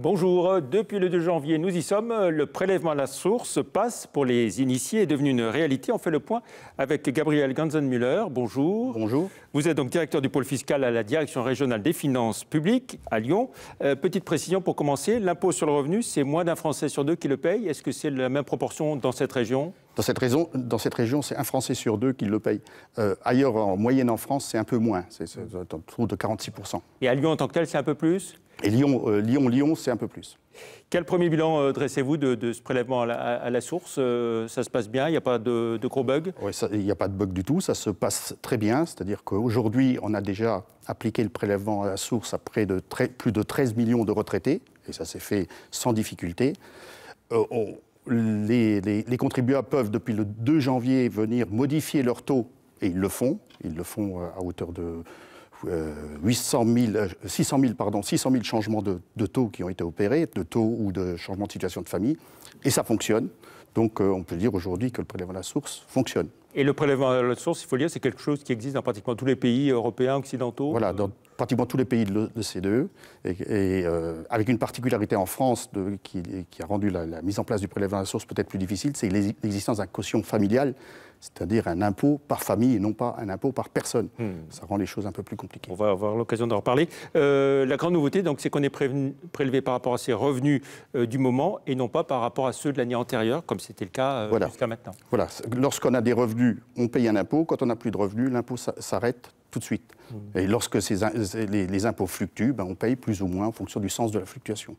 Bonjour, depuis le 2 janvier, nous y sommes. Le prélèvement à la source passe pour les initiés est devenu une réalité. On fait le point avec Gabriel Ganzenmüller. Bonjour. Bonjour. Vous êtes donc directeur du pôle fiscal à la Direction régionale des finances publiques à Lyon. Petite précision pour commencer, l'impôt sur le revenu, c'est moins d'un Français sur deux qui le paye. Est-ce que c'est la même proportion dans cette région ? Dans cette région, c'est un Français sur deux qui le paye. Ailleurs, en moyenne en France, c'est un peu moins. C'est autour de 46%. Et à Lyon en tant que tel, c'est un peu plus ? Et Lyon, c'est un peu plus. Quel premier bilan dressez-vous de ce prélèvement à la source ? Ça se passe bien ? Il n'y a pas de gros bugs ? Oui, il n'y a pas de bug du tout. Ça se passe très bien. C'est-à-dire qu'aujourd'hui, on a déjà appliqué le prélèvement à la source à plus de 13 millions de retraités. Et ça s'est fait sans difficulté. Les contribuables peuvent, depuis le 2 janvier, venir modifier leur taux. Et ils le font. Ils le font à hauteur de 600 000 changements de taux qui ont été opérés, de taux ou de changement de situation de famille, et ça fonctionne. Donc on peut dire aujourd'hui que le prélèvement à la source fonctionne. Et le prélèvement à la source, il faut le dire, c'est quelque chose qui existe dans pratiquement tous les pays européens, occidentaux. Voilà, dans pratiquement tous les pays de l'OCDE, et avec une particularité en France qui a rendu la mise en place du prélèvement à la source peut-être plus difficile, c'est l'existence d'un quotient familial, c'est-à-dire un impôt par famille et non pas un impôt par personne. Ça rend les choses un peu plus compliquées. On va avoir l'occasion d'en reparler. La grande nouveauté, donc, c'est qu'on est prélevé par rapport à ses revenus du moment et non pas par rapport à ceux de l'année antérieure, comme c'était le cas jusqu'à maintenant. Voilà. Lorsqu'on a des revenus, on paye un impôt. Quand on n'a plus de revenus, l'impôt s'arrête tout de suite. Et lorsque les impôts fluctuent, on paye plus ou moins en fonction du sens de la fluctuation.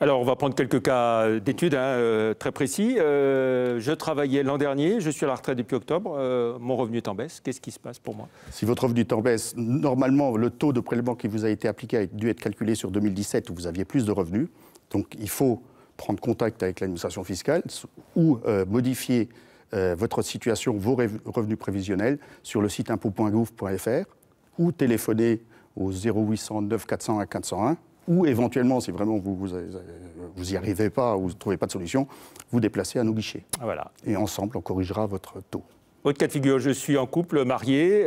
Alors, on va prendre quelques cas d'études très précis. Je travaillais l'an dernier, je suis à la retraite depuis octobre, mon revenu est en baisse. Qu'est-ce qui se passe pour moi ? Si votre revenu est en baisse, normalement, le taux de prélèvement qui vous a été appliqué a dû être calculé sur 2017 où vous aviez plus de revenus. Donc, il faut prendre contact avec l'administration fiscale ou modifier votre situation, vos revenus prévisionnels sur le site impôt.gouv.fr ou téléphoner au 0800 9 401 401 ou éventuellement, si vraiment vous n'y arrivez pas ou vous ne trouvez pas de solution, vous déplacez à nos guichets. Voilà. Et ensemble, on corrigera votre taux. Autre cas de figure, je suis en couple, marié,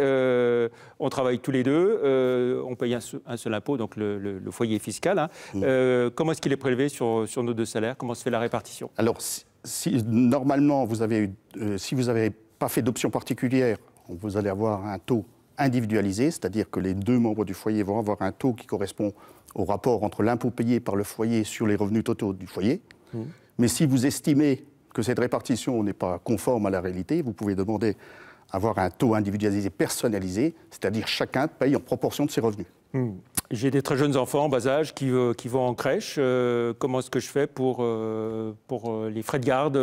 on travaille tous les deux, on paye un seul impôt, donc le foyer fiscal. Comment est-ce qu'il est prélevé sur nos deux salaires ? Comment se fait la répartition ? Alors, normalement, si vous n'avez pas fait d'option particulière, vous allez avoir un taux individualisé, c'est-à-dire que les deux membres du foyer vont avoir un taux qui correspond au rapport entre l'impôt payé par le foyer sur les revenus totaux du foyer. Mais si vous estimez que cette répartition n'est pas conforme à la réalité, vous pouvez demander à avoir un taux individualisé personnalisé, c'est-à-dire chacun paye en proportion de ses revenus. J'ai des très jeunes enfants en bas âge qui vont en crèche. Comment est-ce que je fais pour les frais de garde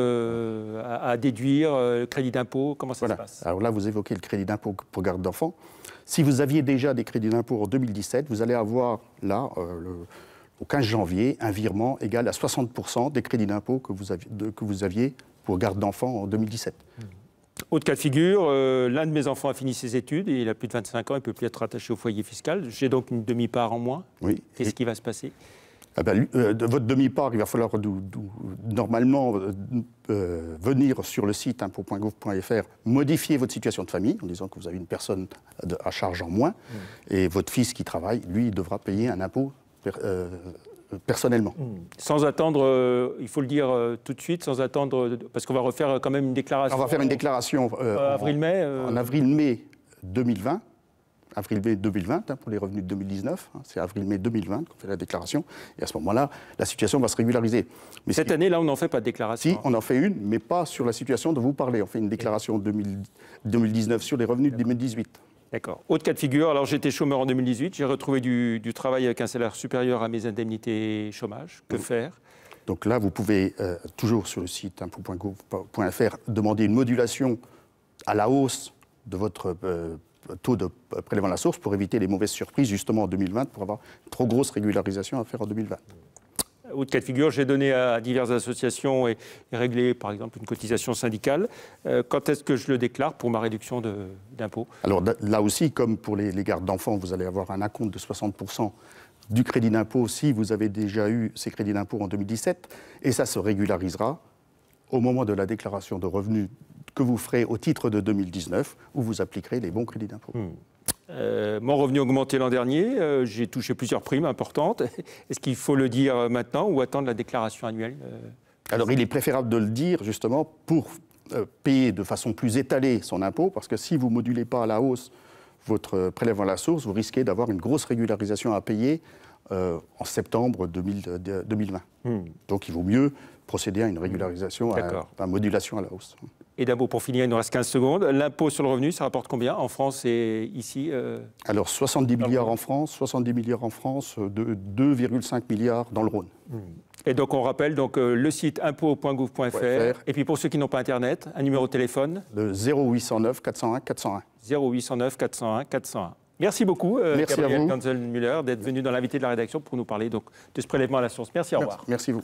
à déduire, le crédit d'impôt ? Comment ça se passe ? Alors là, vous évoquez le crédit d'impôt pour garde d'enfants. Si vous aviez déjà des crédits d'impôt en 2017, vous allez avoir là, au 15 janvier, un virement égal à 60% des crédits d'impôt que vous aviez pour garde d'enfants en 2017. Autre cas de figure, l'un de mes enfants a fini ses études et il a plus de 25 ans, il ne peut plus être rattaché au foyer fiscal. J'ai donc une demi-part en moins. Oui. Qu'est-ce qui va se passer ? De votre demi-part, il va falloir normalement venir sur le site impôt.gouv.fr, modifier votre situation de famille en disant que vous avez une personne à charge en moins et votre fils qui travaille, lui, il devra payer un impôt personnellement. Sans attendre, il faut le dire tout de suite, sans attendre, parce qu'on va refaire quand même une déclaration. On va faire une déclaration avril-mai en avril-mai 2020. Avril-mai 2020, pour les revenus de 2019, c'est avril-mai 2020 qu'on fait la déclaration, et à ce moment-là, la situation va se régulariser. Mais cette année-là, on n'en fait pas de déclaration. Si, on en fait une, mais pas sur la situation dont vous parlez. On fait une déclaration 2019 sur les revenus de 2018. D'accord. Autre cas de figure, alors j'étais chômeur en 2018, j'ai retrouvé du travail avec un salaire supérieur à mes indemnités chômage. Que faire ? Donc là, vous pouvez, toujours sur le site impôt.gouv.fr, demander une modulation à la hausse de votre taux de prélèvement à la source pour éviter les mauvaises surprises justement en 2020, pour avoir une trop grosse régularisation à faire en 2020. Autre cas de figure, j'ai donné à diverses associations et réglé par exemple une cotisation syndicale. Quand est-ce que je le déclare pour ma réduction d'impôt ? Alors là aussi, comme pour les gardes d'enfants, vous allez avoir un acompte de 60% du crédit d'impôt si vous avez déjà eu ces crédits d'impôt en 2017, et ça se régularisera au moment de la déclaration de revenus que vous ferez au titre de 2019, où vous appliquerez les bons crédits d'impôt. Mon revenu a augmenté l'an dernier, j'ai touché plusieurs primes importantes. Est-ce qu'il faut le dire maintenant ou attendre la déclaration annuelle? Alors, il est préférable de le dire, justement, pour payer de façon plus étalée son impôt, parce que si vous ne modulez pas à la hausse votre prélèvement à la source, vous risquez d'avoir une grosse régularisation à payer en septembre 2020. Donc, il vaut mieux procéder à une régularisation, à une modulation à la hausse. Et d'un mot pour finir, il nous reste 15 secondes. L'impôt sur le revenu, ça rapporte combien en France et ici Alors, 70 milliards en France, 70 milliards en France, 2,5 milliards dans le Rhône. Et donc, on rappelle le site impôt.gouv.fr. Et puis, pour ceux qui n'ont pas Internet, un numéro de téléphone Le 0809 401 401. 0809 401 401. Merci beaucoup, Merci Gabriel Kanzelmüller, d'être venu dans l'invité de la rédaction pour nous parler donc, de ce prélèvement à la source. Merci, au revoir. Merci vous.